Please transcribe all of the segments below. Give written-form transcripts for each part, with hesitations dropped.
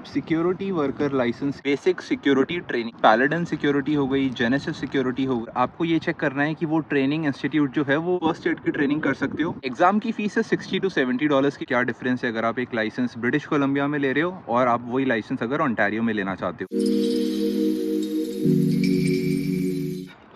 आप security worker licence, basic security training, Paladin security हो गई, जेनेसिस सिक्योरिटी हो गई, आपको ये चेक करना है कि वो ट्रेनिंग इंस्टीट्यूट जो है वो फर्स्ट एड की ट्रेनिंग कर सकते हो। एग्जाम की फीस है $60 to $70 की। क्या डिफरेंस है अगर आप एक लाइसेंस ब्रिटिश कोलंबिया में ले रहे हो और आप वही लाइसेंस अगर ओंटारियो में लेना चाहते हो।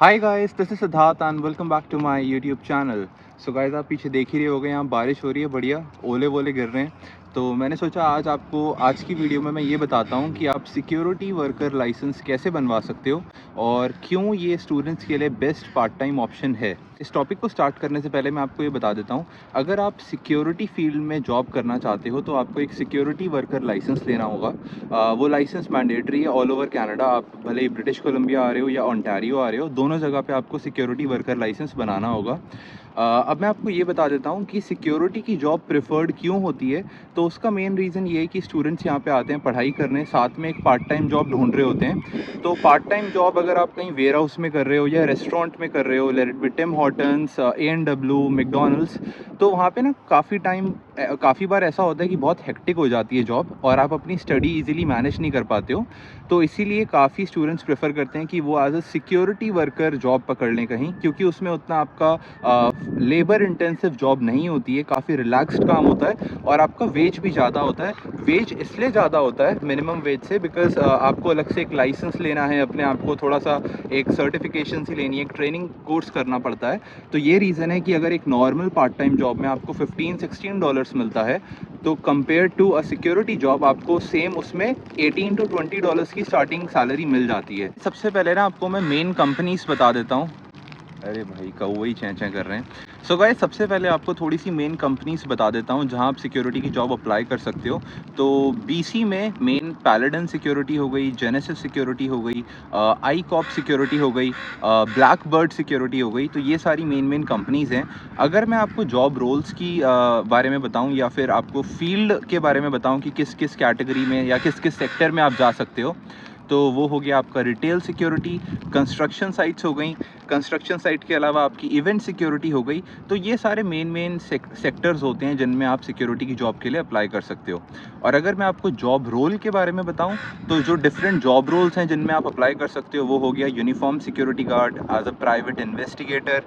Hi guys, this is Siddharth and welcome back to my YouTube channel. So guys, आप पीछे देख ही रहे होगे, यहाँ बारिश हो रही है, बढ़िया ओले वोले गिर रहे हैं। तो मैंने सोचा आज की वीडियो में मैं ये बताता हूँ कि आप सिक्योरिटी वर्कर लाइसेंस कैसे बनवा सकते हो और क्यों ये स्टूडेंट्स के लिए बेस्ट पार्ट टाइम ऑप्शन है। इस टॉपिक को स्टार्ट करने से पहले मैं आपको ये बता देता हूँ, अगर आप सिक्योरिटी फील्ड में जॉब करना चाहते हो तो आपको एक सिक्योरिटी वर्कर लाइसेंस लेना होगा। वो लाइसेंस मैंडेटरी है ऑल ओवर कनाडा। आप भले ही ब्रिटिश कोलंबिया आ रहे हो या ओंटारियो आ रहे हो, दोनों जगह पे आपको सिक्योरिटी वर्कर लाइसेंस बनाना होगा। अब मैं आपको ये बता देता हूँ कि सिक्योरिटी की जॉब प्रेफर्ड क्यों होती है। तो उसका मेन रीज़न ये है कि स्टूडेंट्स यहाँ पे आते हैं पढ़ाई करने, साथ में एक पार्ट टाइम जॉब ढूंढ रहे होते हैं। तो पार्ट टाइम जॉब अगर आप कहीं वेयर हाउस में कर रहे हो या रेस्टोरेंट में कर रहे हो, let it be Tim Hortons, A&W, McDonald's, तो वहाँ पे ना काफ़ी बार ऐसा होता है कि बहुत हेक्टिक हो जाती है जॉब और आप अपनी स्टडी इजीली मैनेज नहीं कर पाते हो। तो इसीलिए काफ़ी स्टूडेंट्स प्रेफर करते हैं कि वो as a security worker job पकड़ लें कहीं, क्योंकि उसमें उतना आपका लेबर इंटेंसिव जॉब नहीं होती है, काफ़ी रिलैक्स्ड काम होता है और आपका वेज भी ज़्यादा होता है। वेज इसलिए ज़्यादा होता है मिनिमम वेज से, बिकॉज आपको अलग से एक लाइसेंस लेना है, अपने आप को थोड़ा सा एक सर्टिफिकेशन सी लेनी है, एक ट्रेनिंग कोर्स करना पड़ता है। तो ये रीज़न है कि अगर एक नॉर्मल पार्ट टाइम जॉब में आपको $15-16 मिलता है, तो compare to a security job आपको सेम उसमें $18 to $20 की स्टार्टिंग सैलरी मिल जाती है। सबसे पहले ना आपको मैं मेन कंपनीज बता देता हूँ। अरे भाई, कौवे ही चैं चैं कर रहे हैं। सो गाइस, सबसे पहले आपको थोड़ी सी मेन कंपनीज बता देता हूँ जहाँ आप सिक्योरिटी की जॉब अप्लाई कर सकते हो। तो BC में मेन पैलेडन सिक्योरिटी हो गई, जेनेसिस सिक्योरिटी हो गई, आई कॉप सिक्योरिटी हो गई, ब्लैक बर्ड सिक्योरिटी हो गई। तो ये सारी मेन कंपनीज हैं। अगर मैं आपको जॉब रोल्स की बारे में बताऊँ या फिर आपको फील्ड के बारे में बताऊँ कि किस किस कैटेगरी में या किस किस सेक्टर में आप जा सकते हो, तो वो हो गया आपका रिटेल सिक्योरिटी, कंस्ट्रक्शन साइट्स हो गई, कंस्ट्रक्शन साइट के अलावा आपकी इवेंट सिक्योरिटी हो गई। तो ये सारे मेन सेक्टर्स होते हैं जिनमें आप सिक्योरिटी की जॉब के लिए अप्लाई कर सकते हो। और अगर मैं आपको जॉब रोल के बारे में बताऊं, तो जो डिफरेंट जॉब रोल्स हैं जिनमें आप अप्लाई कर सकते हो, वो हो गया uniform security guard, as a private investigator,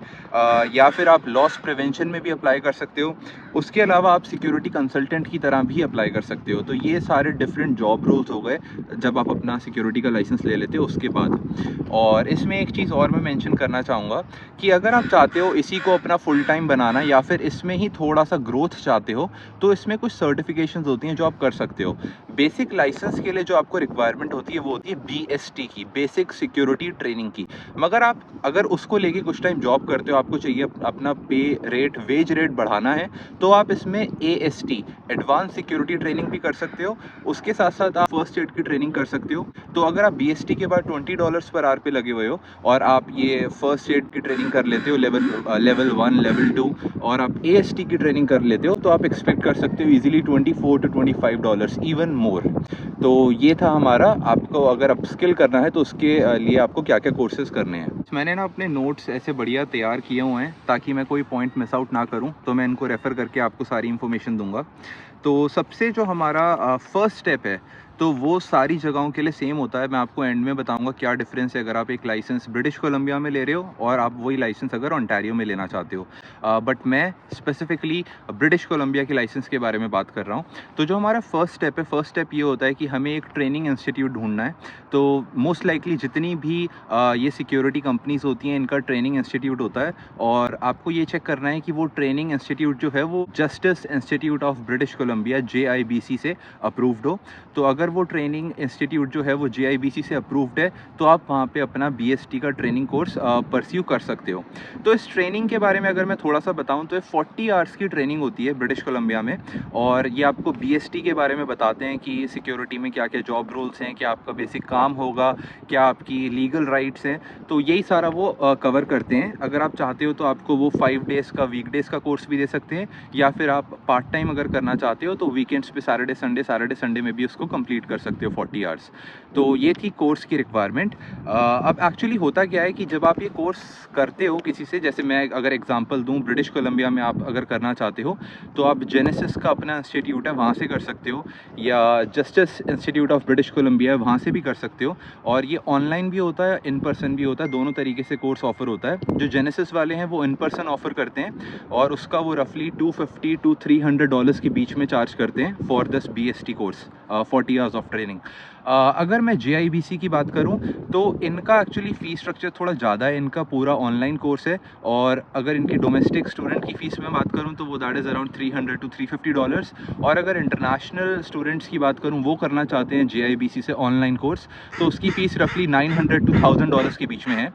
या फिर आप लॉस प्रिवेंशन में भी अप्लाई कर सकते हो। उसके अलावा आप सिक्योरिटी कंसल्टेंट की तरह भी अप्लाई कर सकते हो। तो ये सारे डिफरेंट जॉब रोल्स हो गए जब आप अपना सिक्योरिटी का लाइसेंस ले लेते हो उसके बाद। और इसमें एक चीज़ और मैं मेंशन करना चाहूँगा कि अगर आप चाहते हो इसी को अपना फुल टाइम बनाना या फिर इसमें ही थोड़ा सा ग्रोथ चाहते हो, तो इसमें कुछ सर्टिफिकेशंस होती हैं जो आप कर सकते हो। बेसिक लाइसेंस के लिए जो आपको रिक्वायरमेंट होती है वो होती है BST की, बेसिक सिक्योरिटी ट्रेनिंग की। मगर आप अगर उसको लेके कुछ टाइम जॉब करते हो, आपको चाहिए अपना वेज रेट बढ़ाना है, तो आप इसमें AST, एडवांस सिक्योरिटी ट्रेनिंग भी कर सकते हो। उसके साथ साथ आप फर्स्ट एड की ट्रेनिंग कर सकते हो। तो अगर आप BST के बाद $20 पर आवर पे लगे हुए हो और आप ये फर्स्ट एड की ट्रेनिंग कर लेते हो लेवल 1, लेवल 2, और आप AST की ट्रेनिंग कर लेते हो, तो आप एक्सपेक्ट कर सकते हो इजीली $24 to $25, इवन मोर। तो ये था हमारा, आपको अगर अपस्किल करना है तो उसके लिए आपको क्या क्या कोर्सेज करने हैं। मैंने ना अपने नोट्स ऐसे बढ़िया तैयार किए हुए हैं ताकि मैं कोई पॉइंट मिस आउट ना करूं, तो मैं इनको रेफ़र करके आपको सारी इन्फॉर्मेशन दूंगा। तो सबसे जो हमारा फर्स्ट स्टेप है, तो वो सारी जगहों के लिए सेम होता है। मैं आपको एंड में बताऊंगा क्या डिफरेंस है अगर आप एक लाइसेंस ब्रिटिश कोलंबिया में ले रहे हो और आप वही लाइसेंस अगर ओंटारियो में लेना चाहते हो। बट मैं स्पेसिफिकली ब्रिटिश कोलंबिया के लाइसेंस के बारे में बात कर रहा हूँ। तो जो हमारा फर्स्ट स्टेप ये होता है कि हमें एक ट्रेनिंग इंस्टीट्यूट ढूंढना है। तो मोस्ट लाइकली जितनी भी ये सिक्योरिटी कंपनीज होती हैं, इनका ट्रेनिंग इंस्टीट्यूट होता है और आपको ये चेक करना है कि वो ट्रेनिंग इंस्टीट्यूट जो है वो justice institute of British Columbia JIBC से अप्रूव्ड हो। तो अगर वो ट्रेनिंग इंस्टीट्यूट जो है वो JIBC से अप्रूव्ड है, तो आप वहाँ पे अपना BST का ट्रेनिंग कोर्स परस्यू कर सकते हो। तो इस ट्रेनिंग के बारे में अगर मैं थोड़ा सा बताऊँ, तो ये 40 आवर्स की ट्रेनिंग होती है ब्रिटिश कोलंबिया में। और ये आपको BST के बारे में बताते हैं कि सिक्योरिटी में क्या क्या जॉब रोल्स हैं, क्या आपका बेसिक काम होगा, क्या आपकी लीगल राइट्स हैं। तो यही सारा वो कवर करते हैं। अगर आप चाहते हो तो आपको वो 5 डेज़ का वीकडेज़ का कोर्स भी दे सकते हैं, या फिर आप पार्ट टाइम अगर करना चाहते हो तो वीकेंड्स पे सैटरडे संडे में भी उसको कंप्लीट कंप्लीट कर सकते हो 40 आवर्स। तो ये थी कोर्स की रिक्वायरमेंट। अब एक्चुअली होता क्या है कि जब आप ये कोर्स करते हो किसी से, जैसे मैं अगर एग्जांपल दूं, ब्रिटिश कोलंबिया में आप अगर करना चाहते हो तो आप जेनेसिस का अपना इंस्टीट्यूट है वहाँ से कर सकते हो, या justice institute of British Columbia है वहाँ से भी कर सकते हो। और ये ऑनलाइन भी होता है, इन पर्सन भी होता है, दोनों तरीके से कोर्स ऑफर होता है। जो जेनेसिस वाले हैं वो इन पर्सन ऑफर करते हैं और उसका वो रफली $250 to $300 के बीच में चार्ज करते हैं for this BST course, 40 hours of training. अगर मैं JIBC की बात करूं तो इनका एक्चुअली फ़ीस स्ट्रक्चर थोड़ा ज़्यादा है, इनका पूरा ऑनलाइन कोर्स है। और अगर इनकी डोमेस्टिक स्टूडेंट की फ़ीस में बात करूं तो वो दैट इज़ अराउंड $300 to $350। और अगर इंटरनेशनल स्टूडेंट्स की बात करूं, वो करना चाहते हैं JIBC से ऑनलाइन कोर्स, तो उसकी फ़ीस रफली $900 to $1000 के बीच में है।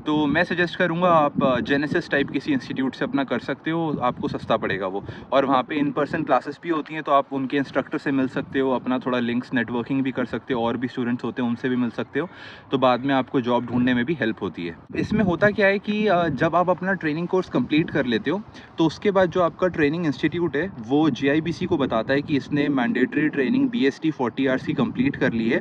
तो मैं सजेस्ट करूँगा आप जेनेसिस टाइप किसी इंस्टीट्यूट से अपना कर सकते हो, आपको सस्ता पड़ेगा वो। और वहाँ पे इन पर्सन क्लासेस भी होती हैं, तो आप उनके इंस्ट्रक्टर से मिल सकते हो, अपना थोड़ा लिंक्स नेटवर्किंग भी कर सकते हो, और भी स्टूडेंट्स होते हैं उनसे भी मिल सकते हो, तो बाद में आपको जॉब ढूंढने में भी हेल्प होती है। इसमें होता क्या है कि जब आप अपना ट्रेनिंग कोर्स कंप्लीट कर लेते हो तो उसके बाद जो आपका ट्रेनिंग इंस्टीट्यूट है वो JIBC को बताता है कि इसने मैंडेटरी ट्रेनिंग BST 40 आवर्स की कंप्लीट कर ली है।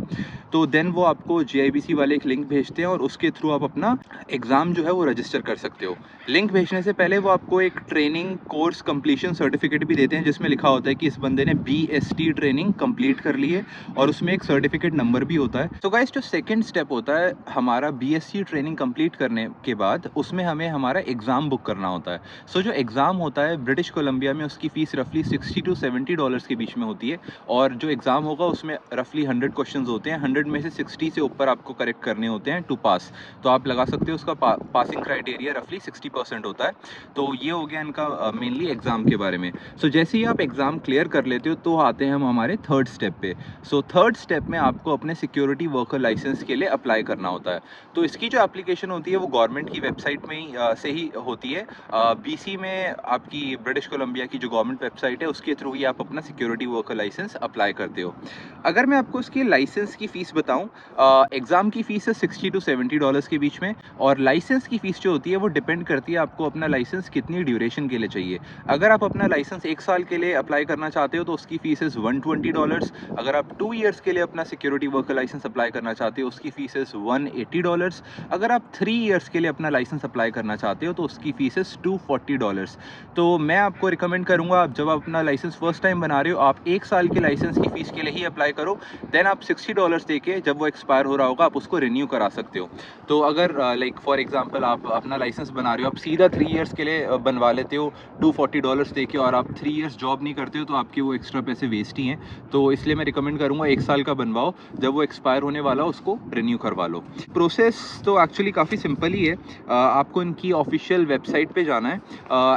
तो देन वो आपको JIBC वाले एक लिंक भेजते हैं और उसके थ्रू आप अपना एग्ज़ाम जो है वो रजिस्टर कर सकते हो। लिंक भेजने से पहले वो आपको एक ट्रेनिंग कोर्स कंप्लीशन सर्टिफिकेट भी देते हैं जिसमें लिखा होता है कि इस बंदे ने BST ट्रेनिंग कंप्लीट कर ली है, और उसमें एक सर्टिफिकेट नंबर भी होता है। तो गाइस, जो सेकंड स्टेप होता है हमारा BSc ट्रेनिंग कंप्लीट करने के बाद, उसमें हमें हमारा एग्ज़ाम बुक करना होता है। सो जो एग्ज़ाम होता है ब्रिटिश कोलंबिया में, उसकी फ़ीस रफली $60 to $70 के बीच में होती है। और जो एग्ज़ाम होगा उसमें रफली 100 क्वेश्चंस होते हैं, 100 में से 60 से ऊपर आपको करेक्ट करने होते हैं टू पास। तो आप लगा सकते हो उसका पासिंग क्राइटेरिया रफली 60% होता है। तो ये हो गया इनका मेनली एग्ज़ाम के बारे में। सो जैसे ही आप एग्ज़ाम क्लियर कर लेते हो तो आते हैं हम हमारे थर्ड स्टेप पे। सो थर्ड स्टेप में आपको अपने सिक्योरिटी वर्कर लाइसेंस के लिए अप्लाई करना होता है। तो इसकी जो एप्लीकेशन होती है वो गवर्नमेंट की वेबसाइट में ही से ही होती है। BC में आपकी ब्रिटिश कोलंबिया की जो गवर्नमेंट वेबसाइट है उसके थ्रू ही आप अपना सिक्योरिटी वर्कर लाइसेंस अप्लाई करते हो। अगर मैं आपको इसकी लाइसेंस की फ़ीस बताऊं, एग्ज़ाम की फ़ीस है $60 to $70 के बीच में, और लाइसेंस की फ़ीस जो होती है वो डिपेंड करती है आपको अपना लाइसेंस कितनी ड्यूरेशन के लिए चाहिए। अगर आप अपना लाइसेंस 1 साल के लिए अप्लाई करना चाहते हो तो उसकी फ़ीस है $120। अगर आप 2 ईयर्स के लिए अपना सिक्योरिटी वर्कर लाइसेंस अप्लाई करना चाहते हो उसकी फ़ीस है $180। अगर आप 3 ईयर्स के लिए अपना लाइसेंस अप्लाई करना चाहते हो तो उसकी फ़ीस है $240। तो मैं आपको रिकमेंड करूँगा, आप जब आप अपना लाइसेंस फर्स्ट टाइम बना रहे हो, आप 1 साल के लाइसेंस की फ़ीस के लिए ही अप्लाई करो। देन आप $60 दे के जब वो एक्सपायर हो रहा होगा आप उसको रिन्यू करा सकते हो। तो अगर लाइक फॉर एग्जांपल आप अपना लाइसेंस बना रहे हो, आप सीधा 3 ईयर्स के लिए बनवा लेते हो $240 दे के, और आप 3 ईयर्स जॉब नहीं करते हो तो आपके वो एक्स्ट्रा पैसे वेस्ट ही हैं। तो इसलिए मैं रिकमेंड करूँगा 1 साल का बनवाओ, जब वो एक्सपायर होने वाला हो उसको रिन्यू करवा लो। प्रोसेस तो एक्चुअली काफ़ी सिंपल ही है। आपको इनकी ऑफिशियल वेबसाइट पे जाना है।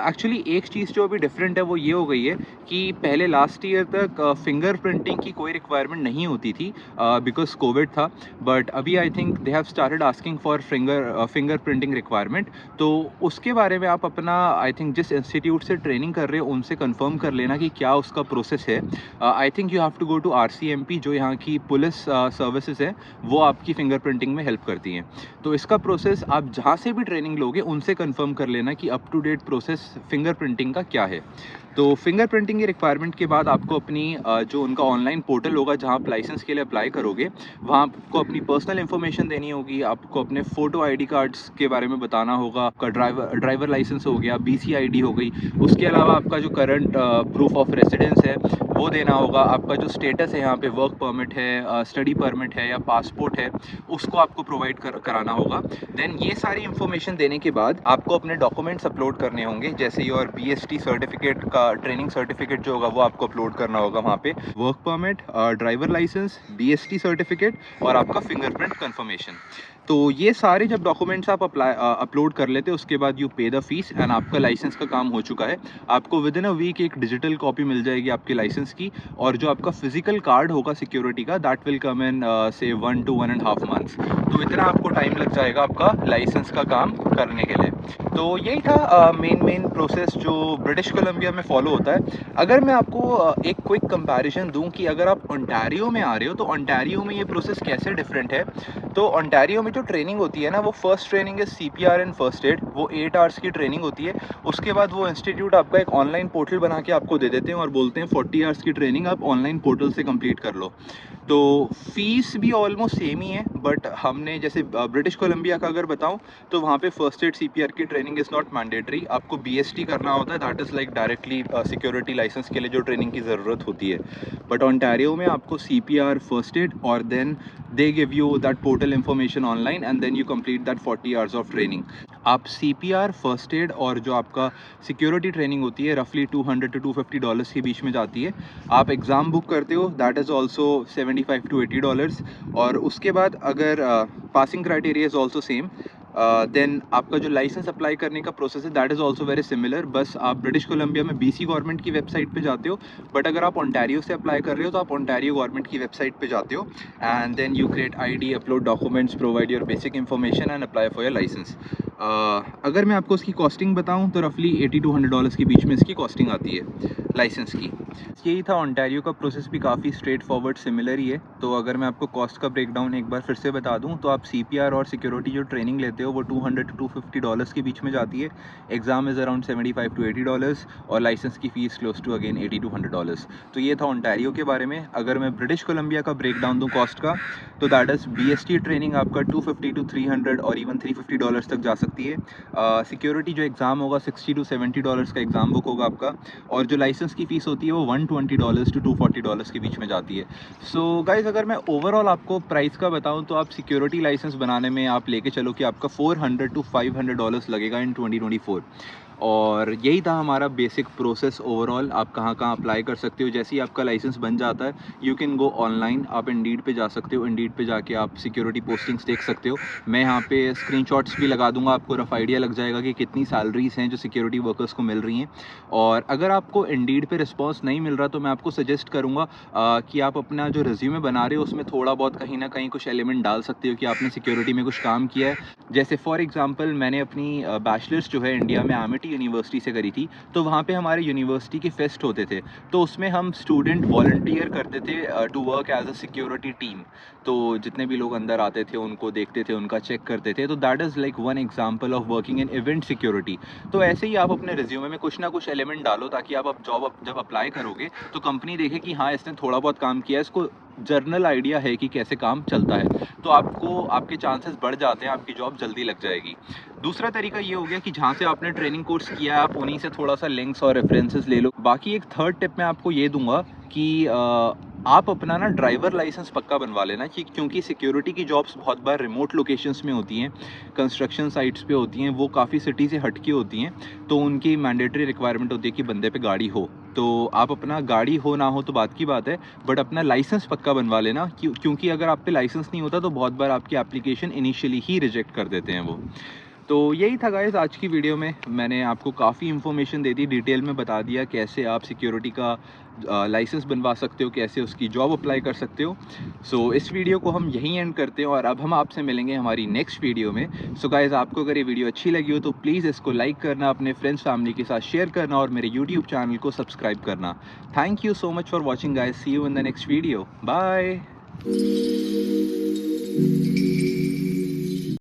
एक्चुअली एक चीज़ जो अभी डिफरेंट है वो ये हो गई है कि पहले लास्ट ईयर तक फिंगर प्रिंटिंग की कोई रिक्वायरमेंट नहीं होती थी बिकॉज कोविड था, बट अभी I think they have started asking for finger printing requirement. तो उसके बारे में आप अपना आई थिंक जिस इंस्टीट्यूट से ट्रेनिंग कर रहे हो उनसे कंफर्म कर लेना कि क्या उसका प्रोसेस है। I think you have to go to RCMP, जो यहाँ की पुलिस सर्विसेज है, वो आपकी फिंगर प्रिंटिंग में हेल्प करती हैं। तो इसका प्रोसेस आप जहाँ से भी ट्रेनिंग लोगे उनसे कंफर्म कर लेना कि up to date process fingerprinting का क्या है। तो फिंगर प्रिंटिंग की रिक्वायरमेंट के बाद आपको अपनी जो उनका ऑनलाइन पोर्टल होगा जहाँ आप लाइसेंस के लिए अप्लाई करोगे, वहाँ आपको अपनी पर्सनल इन्फॉर्मेशन देनी होगी। आपको अपने फ़ोटो ID कार्ड्स के बारे में बताना होगा, आपका ड्राइवर लाइसेंस हो गया, BC ID हो गई। उसके अलावा आपका जो करंट प्रूफ ऑफ रेसिडेंस है वो देना होगा। आपका जो स्टेटस है यहाँ पे, वर्क परमिट है, स्टडी परमिट है या पासपोर्ट है, उसको आपको प्रोवाइड कराना होगा। देन ये सारी इन्फॉर्मेशन देने के बाद आपको अपने डॉक्यूमेंट्स अपलोड करने होंगे, जैसे योर BST सर्टिफिकेट का ट्रेनिंग सर्टिफिकेट जो होगा वो आपको अपलोड करना होगा वहाँ पे, work permit, driver licence, BST certificate और आपका फिंगरप्रिंट कंफर्मेशन। तो ये सारे जब डॉक्यूमेंट्स आप अपलोड कर लेते हो उसके बाद यू पे द फीस एंड आपका लाइसेंस का काम हो चुका है। आपको विद इन अ वीक एक डिजिटल कॉपी मिल जाएगी आपके लाइसेंस की, और जो आपका फिजिकल कार्ड होगा सिक्योरिटी का, दैट विल कम इन से 1 to 1.5 months। तो इतना आपको टाइम लग जाएगा आपका लाइसेंस का काम करने के लिए। तो यही था मेन प्रोसेस जो ब्रिटिश कोलंबिया में फॉलो होता है। अगर मैं आपको एक क्विक कंपैरिजन दूं कि अगर आप ओंटारियो में आ रहे हो तो ओंटारियो में ये प्रोसेस कैसे डिफरेंट है, तो ओंटारियो में जो जो ट्रेनिंग होती है ना, वो फर्स्ट ट्रेनिंग है CPR एंड फर्स्ट एड, वो 8 आवर्स की ट्रेनिंग होती है। उसके बाद वो इंस्टीट्यूट आपका एक ऑनलाइन पोर्टल बना के आपको दे देते हैं और बोलते हैं 40 आवर्स की ट्रेनिंग आप ऑनलाइन पोर्टल से कंप्लीट कर लो। तो फ़ीस भी ऑलमोस्ट सेम ही है, बट हमने जैसे ब्रिटिश कोलंबिया का अगर बताऊं तो वहाँ पे फर्स्ट एड CPR की ट्रेनिंग इज़ नॉट मैंडेटरी, आपको BST करना होता है, that is like directly security licence के लिए जो ट्रेनिंग की ज़रूरत होती है। बट ओंटारियो में आपको CPR फर्स्ट एड और then they give you that portal information online and then you complete that 40 hours of training. आप CPR फर्स्ट एड और जो आपका सिक्योरिटी ट्रेनिंग होती है रफली $200 to $250 के बीच में जाती है। आप एग्ज़ाम बुक करते हो, दैट इज़ ऑल्सो $75 to $80। और उसके बाद अगर passing criteria is also same, then आपका जो लाइसेंस अप्लाई करने का प्रोसेस है that is also very similar. बस आप ब्रिटिश कोलंबिया में BC गवर्नमेंट की वेबसाइट पे जाते हो, बट अगर आप ओंटारियो से अप्लाई कर रहे हो तो आप ओंटारियो गवर्नमेंट की वेबसाइट पे जाते हो and then you create ID, upload documents, provide your basic information and apply for your licence. अगर मैं आपको उसकी कॉस्टिंग बताऊं तो रफली $80 to $100 के बीच में इसकी कॉस्टिंग आती है लाइसेंस की। यही था, ओंटारियो का प्रोसेस भी काफ़ी स्ट्रेट फॉरवर्ड सिमिलर ही है। तो अगर मैं आपको कॉस्ट का ब्रेकडाउन एक बार फिर से बता दूं तो आप CPR और सिक्योरिटी जो ट्रेनिंग लेते हो वो $200 to $250 के बीच में जाती है। एग्ज़ाम इज़ अराउंड $75 to $80 और लाइसेंस की fees close to again $80 to $100। तो ये था ओंटारियो के बारे में। अगर मैं ब्रिटिश कोलंबिया का ब्रेकडाउन दूँ कॉस्ट का, तो दैट इज़ BST ट्रेनिंग आपका $250 to $300 और इवन $350 तक जा सकती है। सिक्योरिटी जो एग्ज़ाम होगा $60 to $70 का एग्ज़ाम बुक होगा आपका, और जो लाइसेंस की फ़ीस होती है वो $120 to $240 के बीच में जाती है। सो गाइज़, अगर मैं ओवरऑल आपको प्राइस का बताऊं तो आप सिक्योरिटी लाइसेंस बनाने में आप लेके चलो कि आपका $400 to $500 लगेगा इन 2024। और यही था हमारा बेसिक प्रोसेस ओवरऑल। आप कहाँ कहाँ अप्लाई कर सकते हो, जैसे ही आपका लाइसेंस बन जाता है यू कैन गो ऑनलाइन, आप इंडीड पे जा सकते हो, इंडीड पे जाके आप सिक्योरिटी पोस्टिंग्स देख सकते हो। मैं यहाँ पे स्क्रीनशॉट्स भी लगा दूंगा, आपको रफ आइडिया लग जाएगा कि कितनी सैलरीज़ हैं जो सिक्योरिटी वर्कर्स को मिल रही हैं। और अगर आपको इंडीड पे रिस्पॉन्स नहीं मिल रहा तो मैं आपको सजेस्ट करूँगा कि आप अपना जो रिज्यूमे बना रहे हो उसमें थोड़ा बहुत कहीं ना कहीं कुछ एलिमेंट डाल सकते हो कि आपने सिक्योरिटी में कुछ काम किया है। जैसे फॉर एग्जांपल मैंने अपनी बैचलर्स जो है इंडिया में एमिटी यूनिवर्सिटी से करी थी, तो वहाँ पे हमारे यूनिवर्सिटी के फेस्ट होते थे, तो उसमें हम स्टूडेंट वॉलंटियर करते थे to work as a security team. तो जितने भी लोग अंदर आते थे उनको देखते थे, उनका चेक करते थे। तो that is like one example of working in event security. तो ऐसे ही आप अपने रिज्यूमे में कुछ ना कुछ एलिमेंट डालो ताकि आप जॉब जब अप्लाई करोगे तो कंपनी देखे कि हाँ इसने थोड़ा बहुत काम किया है, इसको जर्नल आइडिया है कि कैसे काम चलता है, तो आपको आपके चांसेस बढ़ जाते हैं, आपकी जॉब जल्दी लग जाएगी। दूसरा तरीका ये हो गया कि जहाँ से आपने ट्रेनिंग कोर्स किया है आप उन्हीं से थोड़ा सा लिंक्स और रेफरेंसेस ले लो। बाकी एक थर्ड टिप मैं आपको ये दूंगा कि आप अपना ना ड्राइवर लाइसेंस पक्का बनवा लेना, क्योंकि सिक्योरिटी की जॉब्स बहुत बार रिमोट लोकेशंस में होती हैं, कंस्ट्रक्शन साइट्स पे होती हैं, वो काफ़ी सिटी से हटके होती हैं, तो उनकी मैंडेटरी रिक्वायरमेंट होती है कि बंदे पे गाड़ी हो। तो आप अपना गाड़ी हो ना हो तो बात की बात है, बट अपना लाइसेंस पक्का बनवा लेना, क्योंकि अगर आप पे लाइसेंस नहीं होता तो बहुत बार आपकी एप्लीकेशन इनिशियली ही रिजेक्ट कर देते हैं वो। तो यही था गाइस, आज की वीडियो में मैंने आपको काफ़ी इन्फॉर्मेशन दे दी, डिटेल में बता दिया कैसे आप सिक्योरिटी का लाइसेंस बनवा सकते हो, कैसे उसकी जॉब अप्लाई कर सकते हो। सो इस वीडियो को हम यहीं एंड करते हैं और अब हम आपसे मिलेंगे हमारी नेक्स्ट वीडियो में। सो गाइस, आपको अगर ये वीडियो अच्छी लगी हो तो प्लीज़ इसको लाइक करना, अपने फ्रेंड्स फैमिली के साथ शेयर करना और मेरे यूट्यूब चैनल को सब्सक्राइब करना। Thank you so much for watching guys, see you in the next video, bye.